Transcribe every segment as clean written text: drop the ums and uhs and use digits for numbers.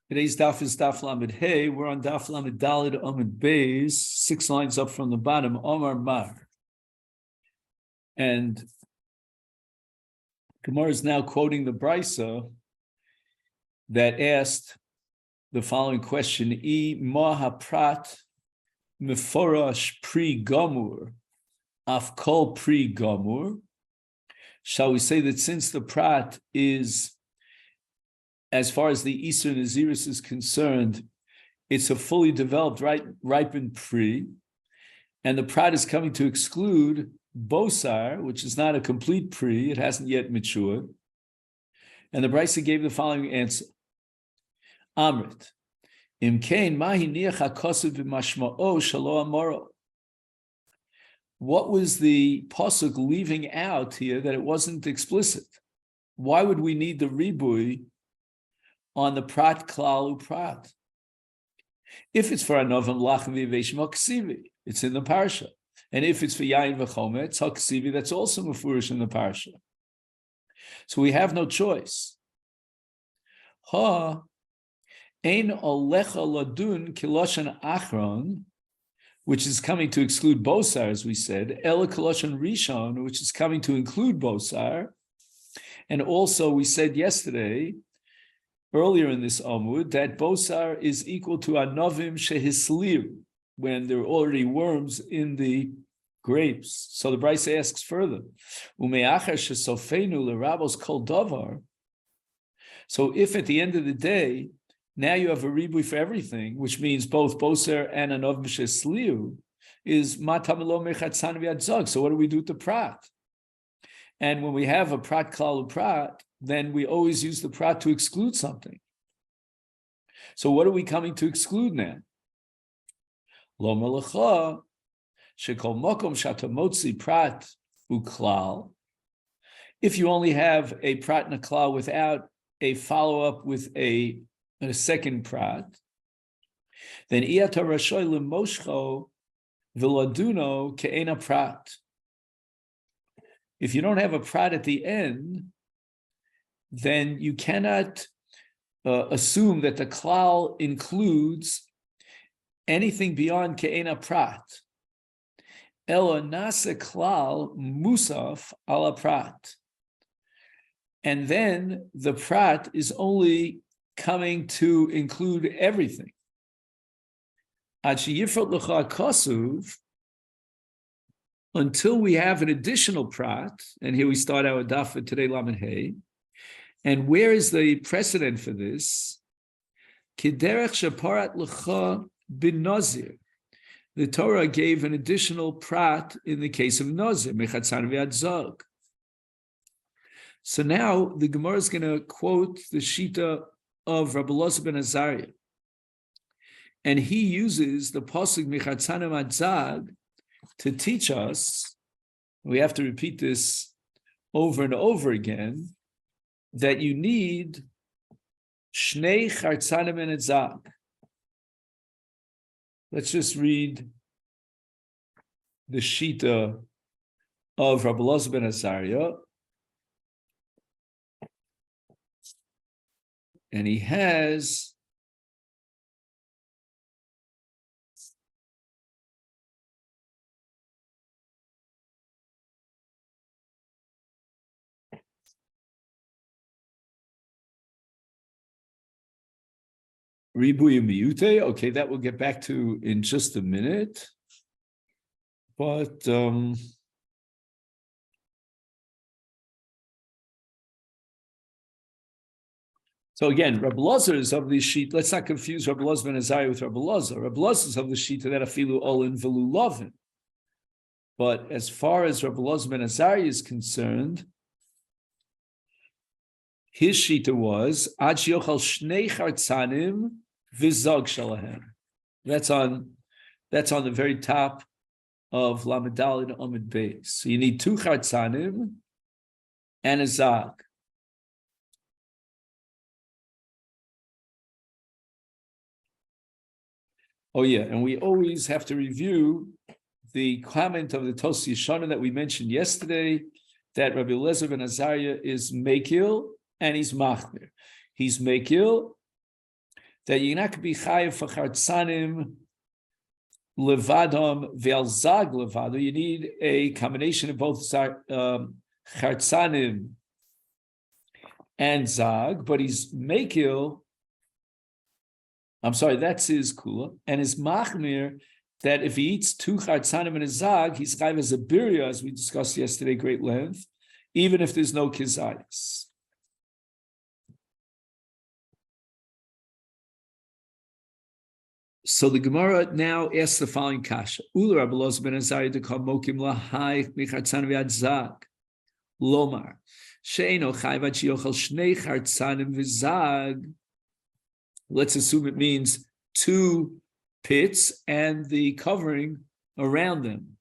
Today's daf is daf lamed hey. We're on daf lamed dalid amid beis, 6 lines up from the bottom. Omar Mar, and Gemara is now quoting the brisa that asked the following question: "I mahaprat meforash pri gamur, af kol pri gamur." Shall we say that since the prat is, as far as the Isur Naziris is concerned, it's a fully developed, ripened pri, and the prat is coming to exclude bosar, which is not a complete pri, it hasn't yet matured. And the Brisa gave the following answer: Amrit, imkein mahi niach hakosav b'mashma'o shalo amoro. What was the pasuk leaving out here that it wasn't explicit? Why would we need the ribui on the prat klal uprat? If it's for anovim lachem v'yeveshim haksivi, it's in the parsha, and if it's for yain v'chometz haksivi, that's also mefurish in the parsha. So we have no choice. Ha ein olecha ladun kiloshan achron, which is coming to exclude bosar, as we said, el kiloshan rishon, which is coming to include bosar, and also we said yesterday, earlier in this Amud, that bosar is equal to anovim shehislir, when there are already worms in the grapes. So the Brisa asks further, umeachar shesofenu lerabos kol davar. So if at the end of the day, now you have a ribui for everything, which means both bosar and anovim shehislir, is matamelo mechatzan v'adzog. So what do we do with the prat? And when we have a prat klal prat, then we always use the prat to exclude something. So what are we coming to exclude now? Lo melecha shekol mokom shatamotzi prat uklal. If you only have a prat and a klal without a follow-up with a second prat, then iyata rashoy lemoshcho v'laduno ke'ena prat. If you don't have a prat at the end, then you cannot assume that the klal includes anything beyond ke'ena prat. Elo nase klal musaf ala prat. And then the prat is only coming to include everything. Ad sheyifrot lecha kosuv, until we have an additional prat, and here we start our daf for today, Lamed Hey. And where is the precedent for this? Kiderech sheparat lecha bin Nazir. The Torah gave an additional prat in the case of Nazir, mechatzan v'adzog. So now the Gemara is going to quote the Shita of Rabbi Elazar ben Azariah. And he uses the pasuk mechatzan v'adzog to teach us, we have to repeat this over and over again, that you need shnei chartzanim and etzag. Let's just read the Shita of Rabbi Elazar ben Azariah. And he has Ribuy Miyute. Okay, that we'll get back to in just a minute. But so again, Rabbi Elazar is of the sheet. Let's not confuse Rabbi Elazar ben Azariah with Rabbi Elazar. Rabbi Elazar is of the sheet that afilu olin velu lovin. But as far as Rabbi Elazar ben Azariah is concerned, his shita was ad yochal shnei chartzanim v'zog shalahem. That's on the very top of Lamed Daled Amid Beis. So you need 2 chartzanim and a zog. Oh yeah, and we always have to review the comment of the Tos Yeshana that we mentioned yesterday, that Rabbi Elazar ben Azariah is Mekil and he's Machmir. He's Mekil that you're not going to be chayiv for chartzanim levadam ve'al zag levado. You need a combination of both chartzanim and zag, but he's mekil. I'm sorry, that's his kula, and his machmir that if he eats 2 chartzanim and a zag, he's chayiv as a birya, as we discussed yesterday, great length, even if there's no kizayis. So the Gemara now asks the following kasha: Ula Rabbi Elazar ben Azariah to call mokim lahai michartzan v'ad zag lomar sheino chayvat sheyochel shnei chartzanim v'zag. Let's assume it means 2 pits and the covering around them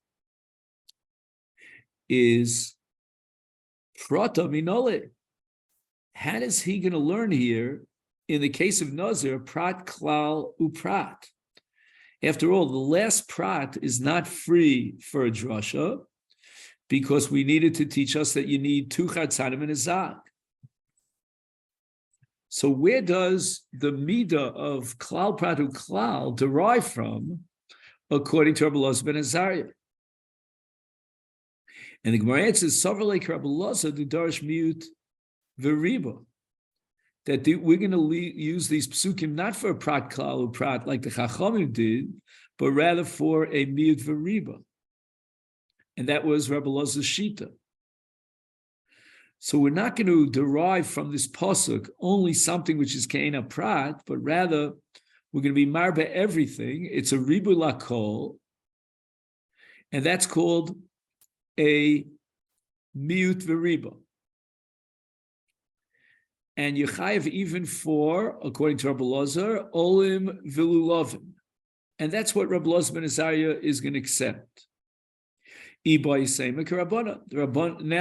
is prata minole. How is he going to learn here? In the case of Nazir, prat klal uprat. After all, the last prat is not free for a drasha because we needed to teach us that you need 2 chatzanim and a zag. So where does the midah of klal pratu klal derive from, according to Rabbi Elazar ben Azariah? And the Gemara answers, Savarlek Rabbi Elazar didarish miut v'riba. That we're going to use these psukim not for a prat klal or prat like the Chachamim did, but rather for a miut v'riba. And that was Rabbi Elazar's shita. So we're not going to derive from this pasuk only something which is ke'ena prat, but rather we're going to be marba everything. It's a ribu lakol, and that's called a miut v'riba. And Yechayev even for, according to Rabbi Elazar, olim vilulovim. And that's what Rabbi Elazar ben Azariah is going to accept. Now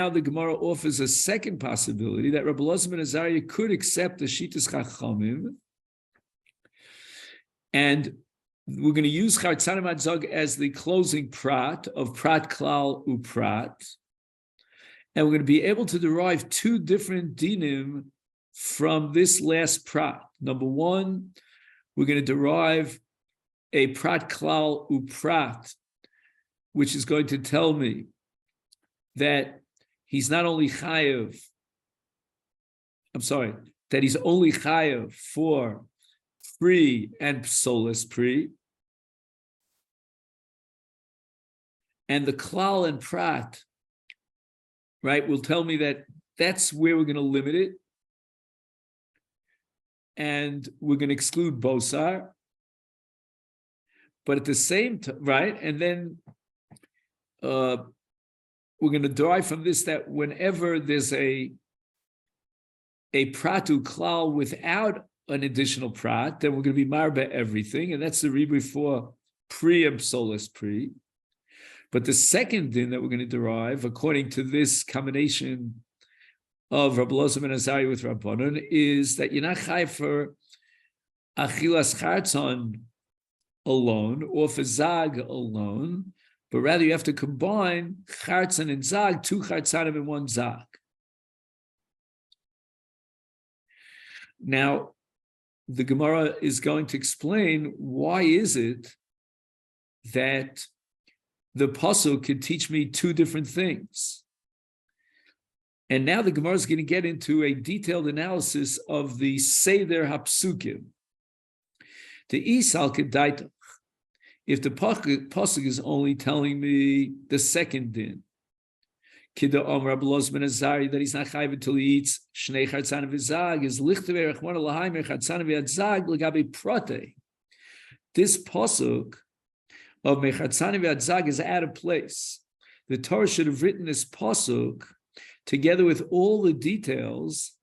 the Gemara offers a second possibility that Rabbi Elazar ben Azariah could accept the Shitas Chachamim, and we're going to use Chartzanim Adzog as the closing prat of prat klal uprat, and we're going to be able to derive 2 different dinim from this last prat. Number 1, we're going to derive a prat klal uprat, which is going to tell me that he's not only chayev, that he's only chayev for pri and psolas pri, and the klal and prat, right, will tell me that that's where we're going to limit it, and we're going to exclude bosar, but at the same time, right, and then we're going to derive from this that whenever there's a pratu klal without an additional prat, then we're going to be marba everything, and that's the ribui for pri and psolas pri. But the second din that we're going to derive, according to this combination of Rabbi Elazar ben Azariah with Rabbanon, is that you're not chai for achilas chartzon alone or for zag alone, but rather you have to combine chartzon and zag, 2 chartzanim and 1 zag. Now, the Gemara is going to explain why is it that the pasuk can teach me 2 different things. And now the Gemara is going to get into a detailed analysis of the Seder HaPsukim. The Isal Kedaita. If the pasuk is only telling me the second din, Kida Om Rabbi Elazar ben Azariah, that he's not chayiv until he eats shnei chartzanim v'zag, is lichtevei rechmana l'haimer chartzanim v'zag l'gabe prate. This pasuk of mechatzanim v'zag is out of place. The Torah should have written this pasuk together with all the details,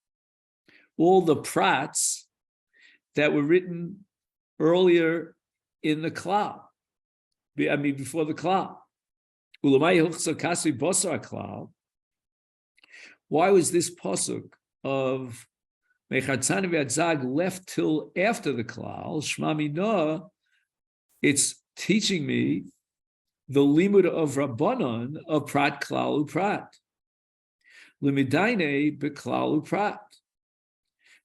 all the prats that were written earlier in the klal. Before the klal. Why was this pasuk of mechatzanim v'zag left till after the klal? Shma mina, it's teaching me the limud of Rabbanon of prat klal uprat. Limidaine beklal uprat.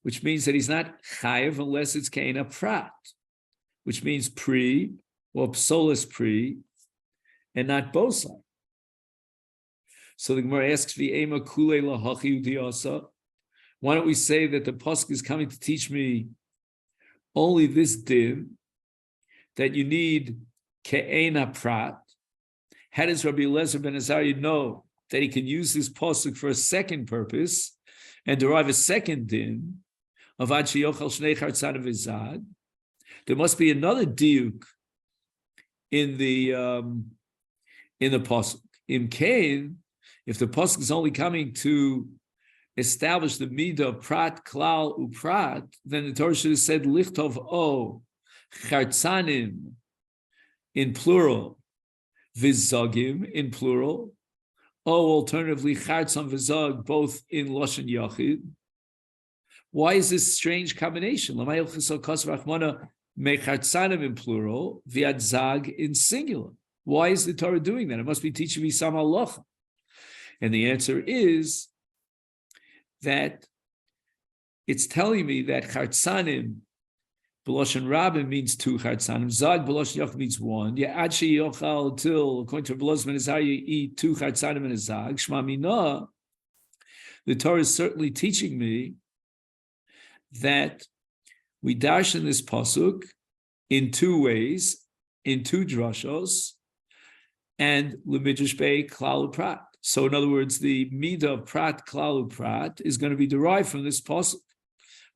which means that he's not chayev unless it's keina prat, which means pri or psolis pri, and not bosai. So the Gemara asks, "V'ema kule lahachi udiasa." Why don't we say that the pasuk is coming to teach me only this din, that you need ke'ena prat? How does Rabbi Eliezer ben Azariah know that he can use this pasuk for a second purpose and derive a second din of ad sheyochal shnei chartzan v'zad? There must be another diuk in the pasuk. In Cain, if the pasuk is only coming to establish the midah of prat, klal, uprat, then the Torah should have said lichtov o chartzanim in plural, vizagim in plural, or alternatively chartzan vizag both in lashon yachid. Why is this strange combination? Lamayil chesal kos rachmana mechartzanim in plural, viadzag in singular. Why is the Torah doing that? It must be teaching me some halacha. And the answer is that it's telling me that chartzanim b'loshen rabim means two chartzanim, zag b'loshen yochel means one. Ad sheyochal until, according to Rabbi Eliezer ben Azariah, you eat two chartzanim and a zag. Shma mina, the Torah is certainly teaching me that we darshan this pasuk in two ways, in two drashos, and l'midrash bei klal uprat. So in other words, the midah of prat, klal uprat is going to be derived from this pasuk,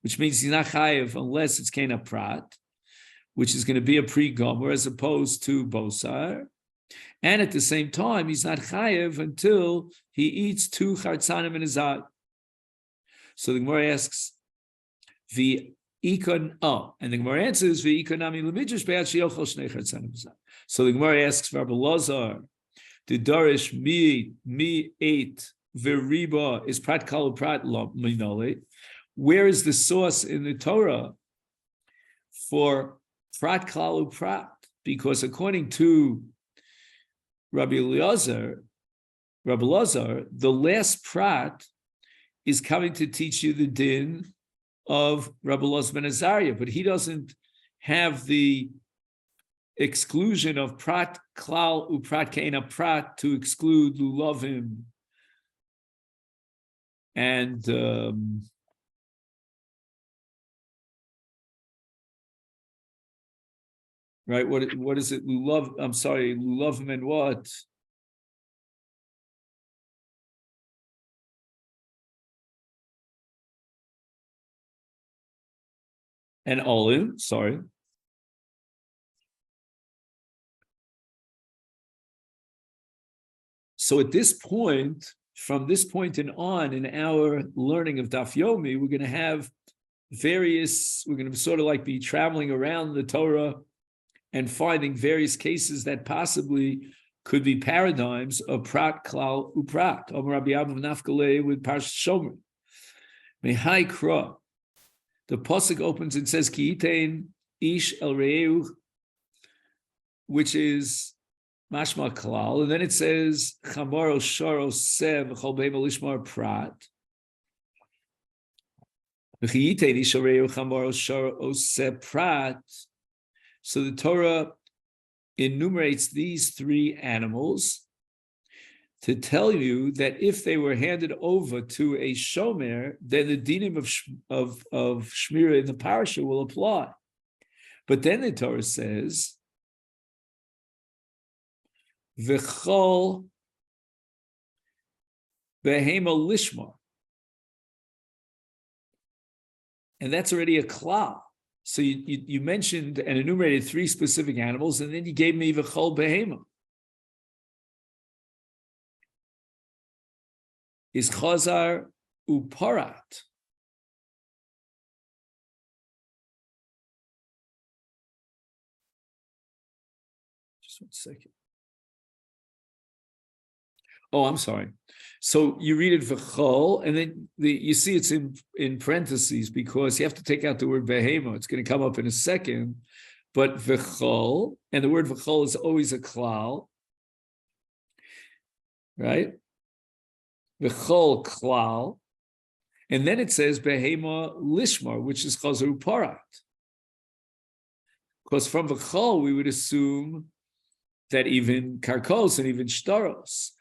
which means he's not chayev unless it's kena prat, which is going to be a pre-gomer as opposed to bosar. And at the same time, he's not chayev until he eats two chartzanim and a zag. So the Gemara asks, and the Gemara answers, so the Gemara asks, Rabbi Lazar, the Darish mi ate veriba is prat kal prat minole. Where is the source in the Torah for prat kal prat? Because according to Rabbi Lazar, the last prat is coming to teach you the din of Rabbi Eliezer ben Azariah, but he doesn't have the exclusion of prat klal uprat keina prat to exclude lulavim and right. What is it? Lulav. I'm sorry, lulavim and what? And olim. Sorry. So at this point, from this point and on in our learning of Daf Yomi, we're going to have we're going to sort of like be traveling around the Torah and finding various cases that possibly could be paradigms of prat, klal, uprat. Omer Rabbi Abba Nafkaleh with Parsh Shomer. Mehai Kra. The pasuk opens and says, Ki itein ish el re'eu, which is mashma klal, and then it says chamaro sharo sev chol be'ema lishmar prat. V'chiyitein ish el re'eu chamaro sharo sev prat. So the Torah enumerates these three animals to tell you that if they were handed over to a shomer, then the dinim of shmira in the parasha will apply. But then the Torah says, "V'chol behema lishma," and that's already a klal. So you mentioned and enumerated three specific animals, and then you gave me v'chol behema. Is chazar uparat. Just 1 second. Oh, I'm sorry. So you read it v'chol, and then you see it's in parentheses because you have to take out the word behema. It's going to come up in a second. But v'chol, and the word v'chol is always a klal, right? V'chol klal, And then it says behema lishmar, which is chazaru parat. Because from v'chol, we would assume that even karkos and even shtaros,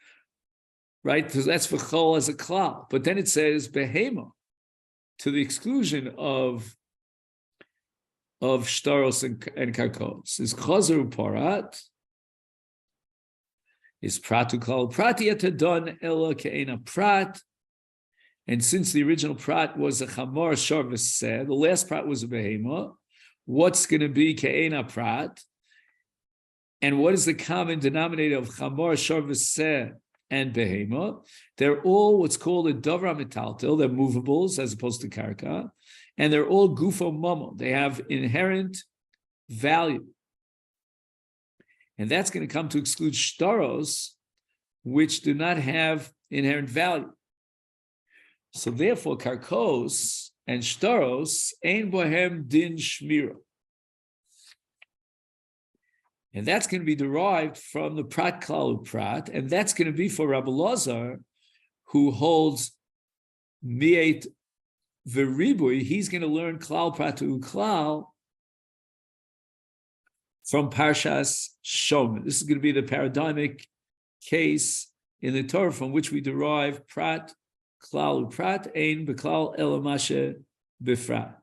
right? Because that's v'chol as a klal. But then it says behema, to the exclusion of shtaros and karkos. Is chazaru parat, is pratu klal prati etadon ela ke'ena prat. And since the original prat was a chamor sharvis said, the last prat was a behema, what's going to be ke'ena prat? And what is the common denominator of chamor sharvis and behema? They're all what's called a davra metaltel. They're movables as opposed to karka, and they're all gufo momo. They have inherent value, and that's going to come to exclude shtaros, which do not have inherent value. So therefore, karkos and shtaros ein bohem din shmira. And that's going to be derived from the prat klal prat, and that's going to be for Rabbi Lazar, who holds mi'et v'ribui. He's going to learn klal prat klal from Parshas Shomer. This is going to be the paradigmic case in the Torah from which we derive prat klal prat ein beklal elamashe befrat.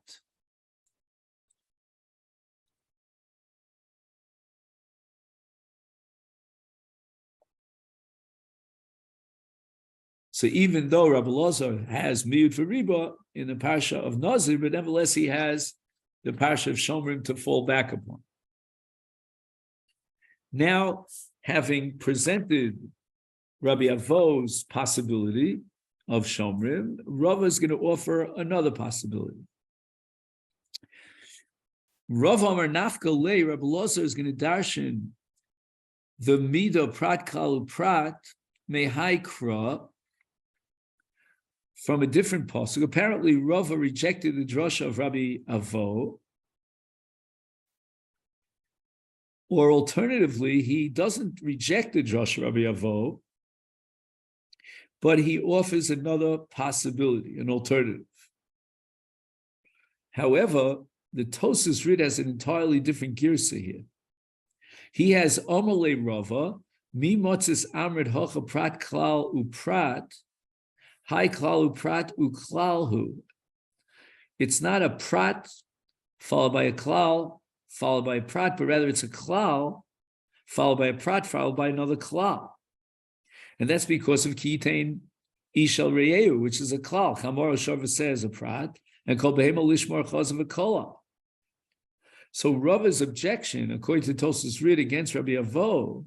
So even though Rabbi Lazar has miyut v'riba in the parsha of Nazir, but nevertheless he has the parsha of Shomrim to fall back upon. Now, having presented Rabbi Avo's possibility of Shomrim, Rava is going to offer another possibility. Rav Amar Nafka Lei, Rabbi Lazar is going to darshan the Midah Prat Kalu Prat Mehaikra from a different pasuk. Apparently, Rava rejected the drasha of Rabbi Avo, or alternatively, he doesn't reject the drasha of Rabbi Avo, but he offers another possibility, an alternative. However, the Tosas Rid has an entirely different girsa here. He has Amalei Rava, Mi Motzis Amrit Hocha Prat Klal Uprat, Hai Klal Uprat Uklalhu. It's not a prat followed by a klal, followed by a prat, but rather it's a klal followed by a prat, followed by another klal. And that's because of Kitain Ishal Reyeu, which is a klal. Chamor Shavah says a prat, and Kol Behema Lishmar Chazav a kolal. So Rava's objection, according to Tosas Rid against Rabbi Avo,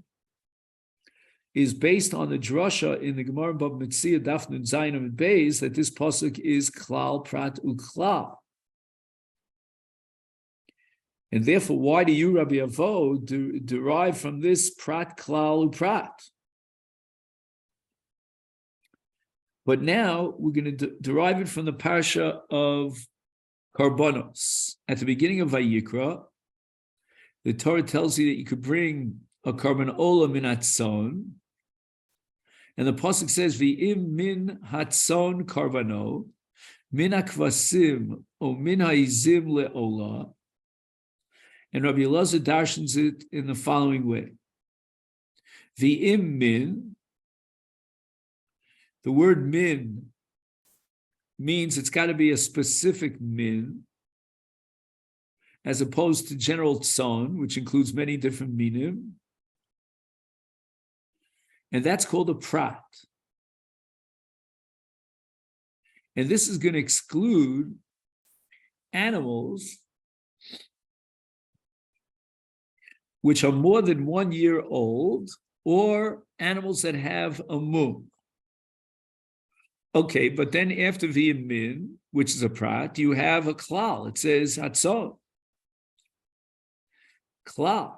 is based on the drasha in the Gemara Bab Mitzia Daf Nun Zayin and Beis that this pasuk is klal prat uklal. And therefore, why do you, Rabbi Avo, derive from this prat klal uprat? But now we're going to derive it from the parsha of Karbonos. At the beginning of Vayikra, the Torah tells you that you could bring a karban ola min hatzon, and the pasuk says v'im min hatzon karbano min hakvasim o min ha'izim leola, and Rabbi Elazar darshans it in the following way: v'im min. The word min means it's got to be a specific min, as opposed to general tzon, which includes many different minim. And that's called a prat. And this is going to exclude animals which are more than 1 year old, or animals that have a mum. Okay, but then after the min, which is a prat, you have a klal. It says hatzon. Klal.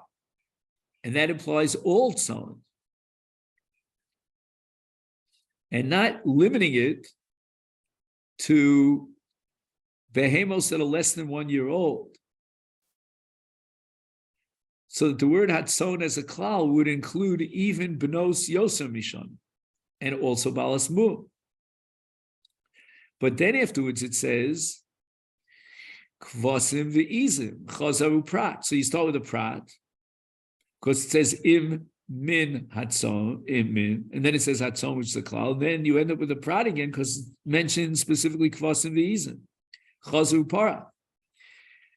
And that implies all tzon. And not limiting it to behemos that are less than 1 year old. So that the word hatzon as a klal would include even benos yoser mishon, and also balas mum. But then afterwards it says, kvasim ve'izim, chazaru prat. So you start with a prat, because it says im min hatzon, im min, and then it says hatzon, which is the klal. Then you end up with a prat again, because it mentions specifically kvasim ve'izim, chazaru para.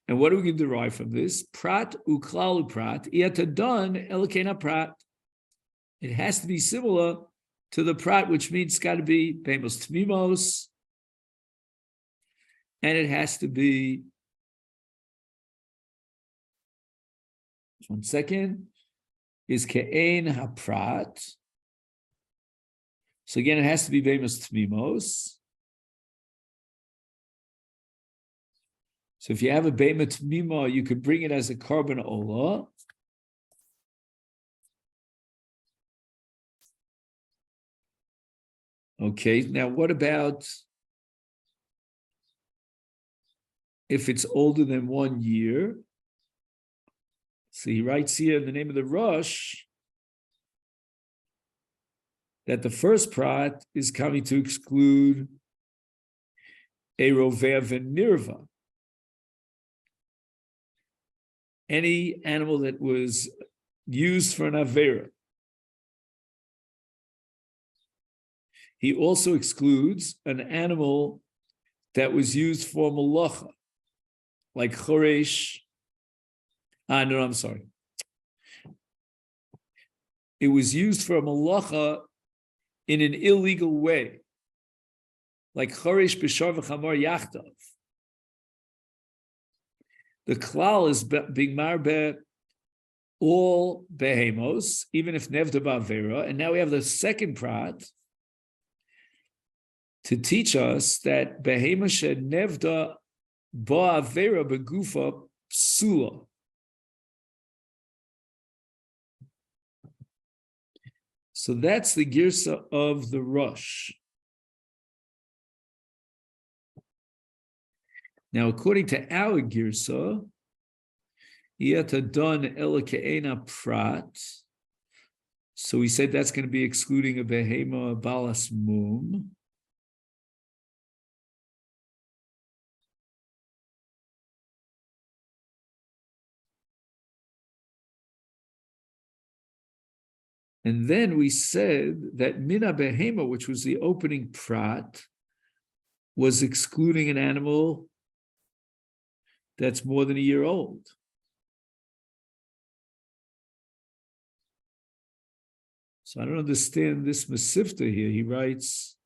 And what are we going to derive from this? Prat uklal prat, iatadon elokena prat. It has to be similar to the prat, which means it's got to be behemos tmimos, and it has to be, one second, is ke'ein haprat. So again, it has to be behemos tmimos. So if you have a behema tmima, you could bring it as a carbon ola. Okay, now what about if it's older than 1 year? So he writes here in the name of the Rosh that the first prat is coming to exclude a rovea v'nirva. Any animal that was used for an avera. He also excludes an animal that was used for malacha, like choresh. No, I'm sorry. It was used for a malacha in an illegal way, like choresh b'shar v'chamor yachtav. The klal is being marbe all behemos, even if nevda ba'avera. And now we have the second prat to teach us that behema shed nevda ba'avera begufa psula. So that's the girsa of the Rosh. Now, according to our girsa, yatadon elikeena prat. So we said that's going to be excluding a behema balas mum. And then we said that mina behema, which was the opening prat, was excluding an animal that's more than a year old. So I don't understand this Masifta here. He writes,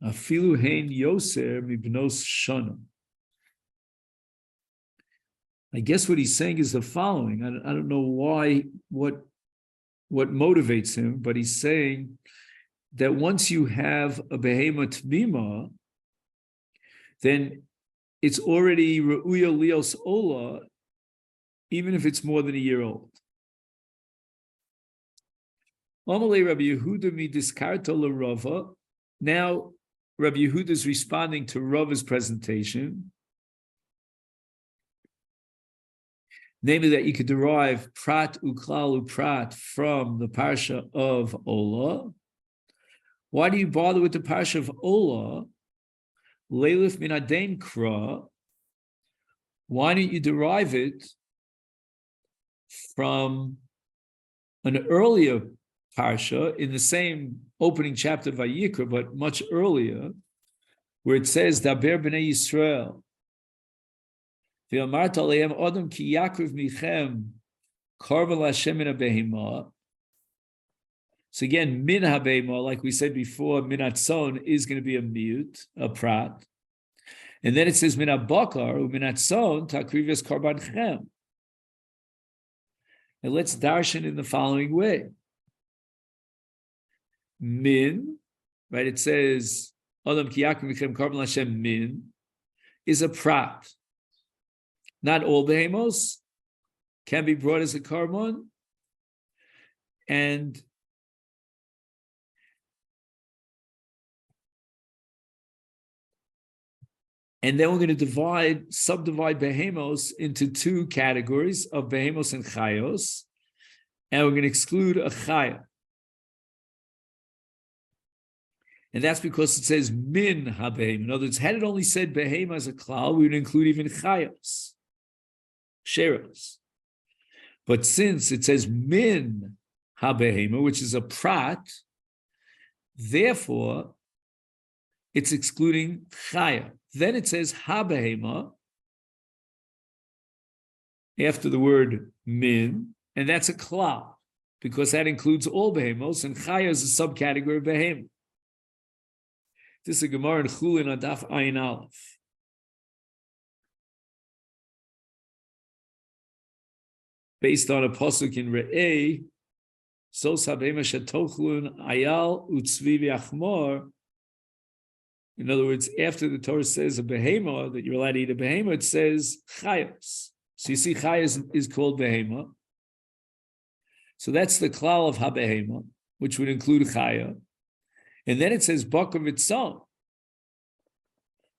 Afilu hein yoser mibnos shana. I guess what he's saying is the following. I don't know why, what motivates him, but he's saying that once you have a behema tmima, then it's already re'uya lios ola, even if it's more than a year old. Amalei Rabbi Yehuda mi diskarta l'Rava. Now Rabbi Yehuda is responding to Rava's presentation, namely that you could derive prat uklal uprat from the parsha of Ola. Why do you bother with the parsha of Ola? Leilif min adain kra. Why don't you derive it from an earlier parsha in the same opening chapter of Vayikra, but much earlier, where it says Daber b'nei Yisrael. So again, min habehema, like we said before, min atzon is going to be a mute, a prat. And then it says min habakar, min atzon takrivas karban chem. And let's darshan in the following way. Min, right, it says, Adam ki yakriv michem karban Hashem min, is a prat. Not all behemos can be brought as a carbon, and then we're going to subdivide behemos into two categories of behemos and chayos, and we're going to exclude a chaya. And that's because it says min habehem. In other words, had it only said behem as a klal, we would include even chayos, sheros. But since it says min habehema, which is a prat, therefore it's excluding chaya. Then it says habehema after the word min, and that's a klal, because that includes all behemos, and chaya is a subcategory of behem. This is a Gemara in Chulin Adaf Ayin Aleph. Based on a pasuk in Re'eh, so sabema shetochlun ayal utzvi v'achmor. In other words, after the Torah says a behema, that you're allowed to eat a behema, it says chayos. So you see, chayos is called behema. So that's the klal of habehema, which would include chaya. And then it says bakar v'tzon.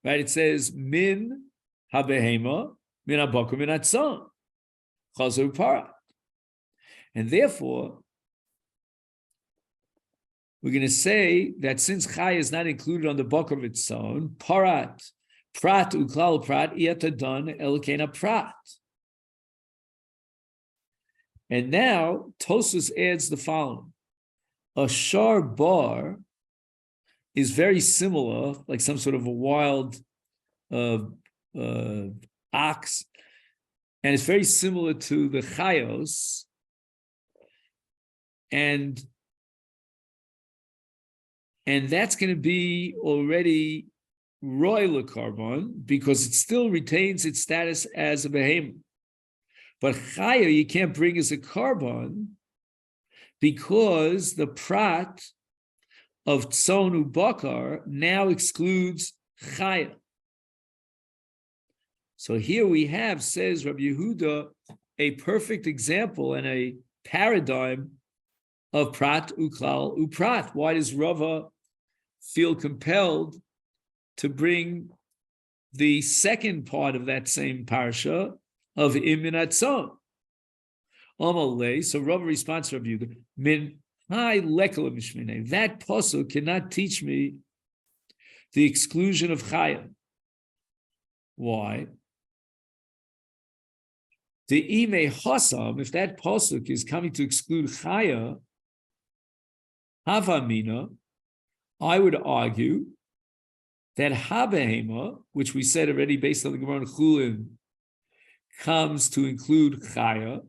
Right? It says min habehema, min habakar, min hatzon. Chazor parat. And therefore, we're going to say that since chaya is not included on the bakar v'tzon, parat, prat uklal prat, iyatadon elkena prat. And now Tosfos adds the following: a shar bar is very similar, like some sort of a wild ox, and it's very similar to the chayos, and that's going to be already royal carbon because it still retains its status as a behemoth. But chaya you can't bring as a carbon because the prat of tzonu bakar now excludes chaya. So here we have, says Rabbi Yehuda, a perfect example and a paradigm of prat uklal uprat. Why does Rava feel compelled to bring the second part of that same parsha of iminatzon? Amalei. So Rava responds to Rabbi Yehuda, min hai lekala mishmine. That pasuk cannot teach me the exclusion of chaya. Why? The ime hasam, if that pasuk is coming to exclude chaya, havamina, I would argue that habehema, which we said already based on the Gemara in Chulin, comes to include chaya,